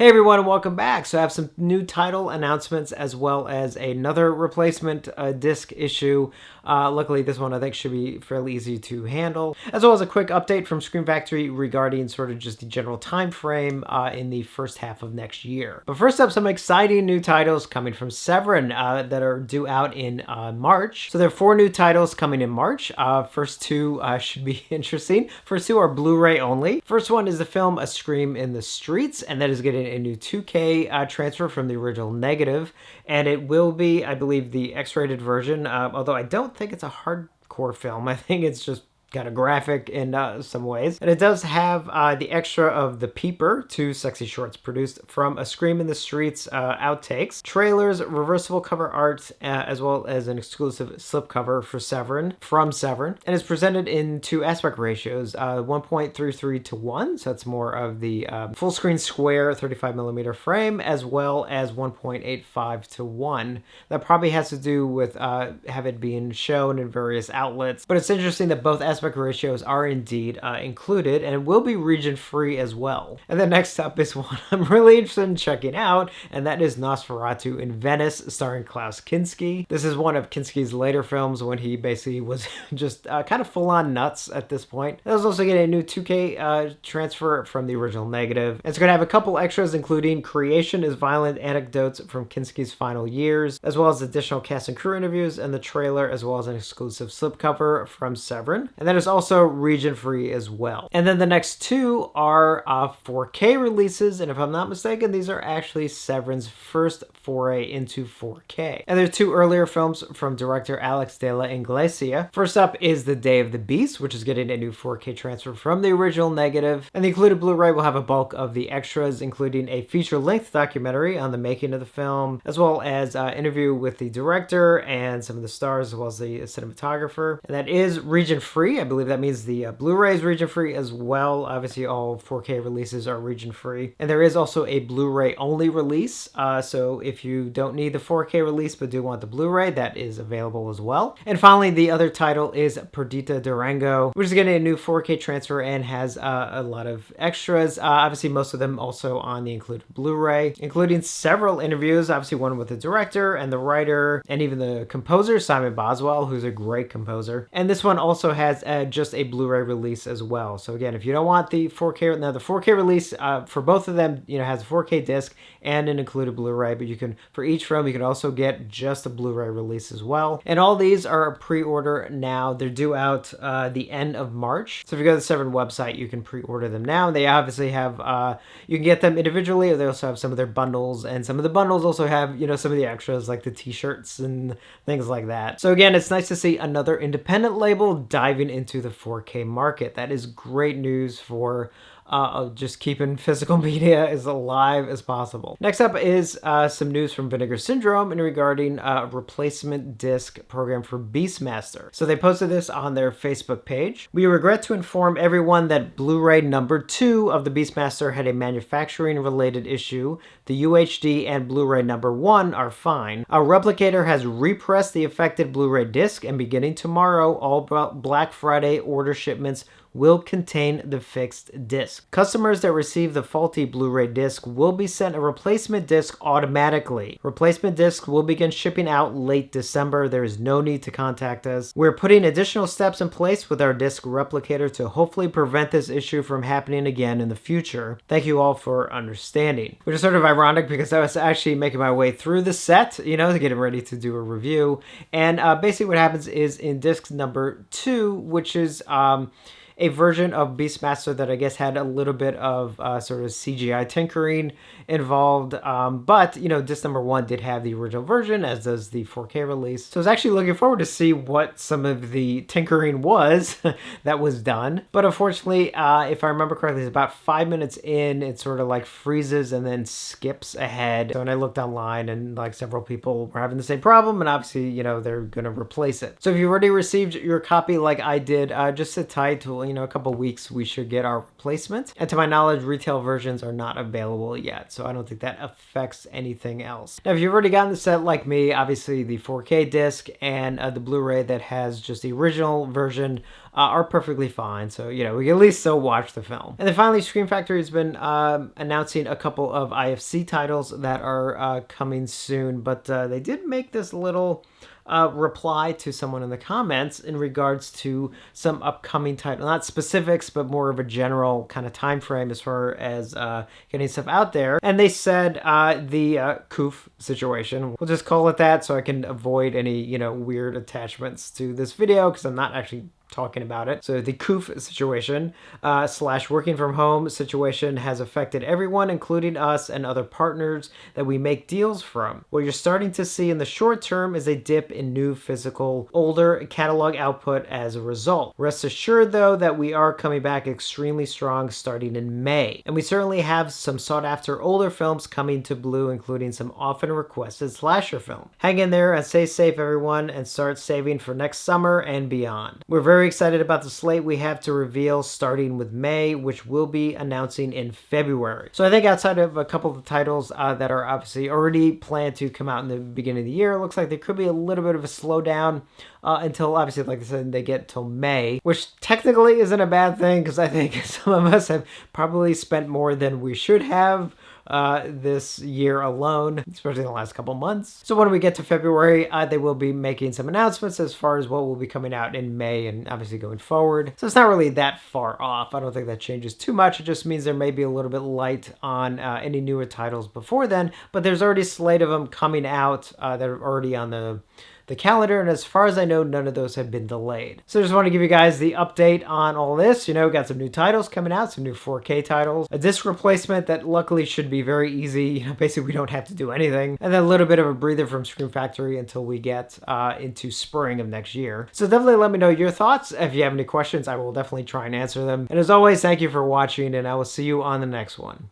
Hey everyone, and welcome back. So I have some new title announcements as well as another replacement disc issue. Luckily, this one I think should be fairly easy to handle, as well as a quick update from Screen Factory regarding sort of just the general time frame in the first half of next year. But first up, some exciting new titles coming from Severin that are due out in March. So there are 4 new titles coming in March. First 2 should be interesting. First 2 are Blu-ray only. First one is the film A Scream in the Streets, and that is getting a new 2K transfer from the original negative, and it will be, I believe, the X-rated version, although I don't think it's a hardcore film. I think it's just kind of graphic in some ways. And it does have the extra of The Peeper, 2 sexy shorts produced from A Scream in the Streets outtakes, trailers, reversible cover art, as well as an exclusive slipcover for Severin, from Severin. And it's presented in 2 aspect ratios, 1.33 to 1, so that's more of the full screen square 35mm frame, as well as 1.85 to 1. That probably has to do with have it being shown in various outlets, but it's interesting that both aspect ratios are indeed included, and it will be region free as well. And then next up is one I'm really interested in checking out, and that is Nosferatu in Venice, starring Klaus Kinski. This is one of Kinski's later films when he basically was just kind of full-on nuts at this point. It was also getting a new 2K transfer from the original negative. It's going to have a couple extras, including Creation is Violent Anecdotes from Kinski's final years, as well as additional cast and crew interviews and the trailer, as well as an exclusive slipcover from Severin. And that is also region free as well. And then the next 2 are 4K releases, and if I'm not mistaken, these are actually Severin's first foray into 4K. And there are 2 earlier films from director Alex de la Iglesia. First up is The Day of the Beast, which is getting a new 4K transfer from the original negative, and the included Blu-ray will have a bulk of the extras, including a feature-length documentary on the making of the film, as well as an interview with the director and some of the stars, as well as the cinematographer. And that is region free. I believe that means the Blu-ray is region free as well. Obviously, all 4K releases are region free. And there is also a Blu-ray only release. So if you don't need the 4K release but do want the Blu-ray, that is available as well. And finally, the other title is Perla Durango, which is getting a new 4K transfer and has a lot of extras. Obviously, most of them also on the included Blu-ray, including several interviews. Obviously, one with the director and the writer and even the composer, Simon Boswell, who's a great composer. And this one also has just a Blu-ray release as well. So again, if you don't want the 4K, now the 4K release for both of them, has a 4K disc and an included Blu-ray, but you can, for each film, you can also get just a Blu-ray release as well. And all these are pre-order now. They're due out the end of March. So if you go to the Severin website, you can pre-order them now. They obviously have, you can get them individually, or they also have some of their bundles, and some of the bundles also have, some of the extras like the t-shirts and things like that. So again, it's nice to see another independent label diving into the 4K market. That is great news for just keeping physical media as alive as possible. Next up is some news from Vinegar Syndrome regarding a replacement disc program for Beastmaster. So they posted this on their Facebook page. We regret to inform everyone that Blu-ray number 2 of the Beastmaster had a manufacturing related issue. The UHD and Blu-ray number 1 are fine. Our replicator has repressed the affected Blu-ray disc, and beginning tomorrow, all Black Friday order shipments will contain the fixed disc. Customers that receive the faulty Blu-ray disc will be sent a replacement disc automatically. Replacement discs will begin shipping out late December. There is no need to contact us. We're putting additional steps in place with our disc replicator to hopefully prevent this issue from happening again in the future. Thank you all for understanding. Which is sort of ironic because I was actually making my way through the set, to get ready to do a review. And basically what happens is in disc number 2, which is a version of Beastmaster that I guess had a little bit of sort of CGI tinkering involved. But, disc number 1 did have the original version, as does the 4K release. So I was actually looking forward to see what some of the tinkering was that was done. But unfortunately, if I remember correctly, it's about 5 minutes in, it sort of like freezes and then skips ahead. So when I looked online, and like several people were having the same problem, and obviously, they're going to replace it. So if you already received your copy like I did, just sit tight till, a couple weeks, we should get our replacement. And to my knowledge, retail versions are not available yet, so I don't think that affects anything else. Now, if you've already gotten the set like me, obviously the 4K disc and the Blu-ray that has just the original version are perfectly fine. So, we can at least still watch the film. And then finally, Scream Factory has been announcing a couple of IFC titles that are coming soon, but they did make this little reply to someone in the comments in regards to some upcoming title, not specifics, but more of a general kind of time frame as far as getting stuff out there. And they said the Koof situation, we'll just call it that so I can avoid any weird attachments to this video, because I'm not actually talking about it. So the Koof situation / working from home situation has affected everyone, including us and other partners that we make deals from. What you're starting to see in the short term is a dip in new physical older catalog output as a result. Rest assured though that we are coming back extremely strong starting in May. And we certainly have some sought after older films coming to Blue, including some often requested slasher film. Hang in there and stay safe everyone, and start saving for next summer and beyond. We're very excited about the slate we have to reveal starting with May, which we'll be announcing in February. So I think outside of a couple of the titles that are obviously already planned to come out in the beginning of the year, it looks like there could be a little bit of a slowdown until, obviously, like I said, they get till May, which technically isn't a bad thing, because I think some of us have probably spent more than we should have this year alone, especially in the last couple months. So when we get to February, they will be making some announcements as far as what will be coming out in May and obviously going forward. So it's not really that far off. I don't think that changes too much. It just means there may be a little bit light on any newer titles before then, but there's already a slate of them coming out that are already on the calendar, and as far as I know, none of those have been delayed. So I just want to give you guys the update on all this. Got some new titles coming out, some new 4K titles, a disc replacement that luckily should be very easy. Basically we don't have to do anything, and then a little bit of a breather from Scream Factory until we get into spring of next year. So definitely let me know your thoughts. If you have any questions, I will definitely try and answer them. And as always, thank you for watching, and I will see you on the next one.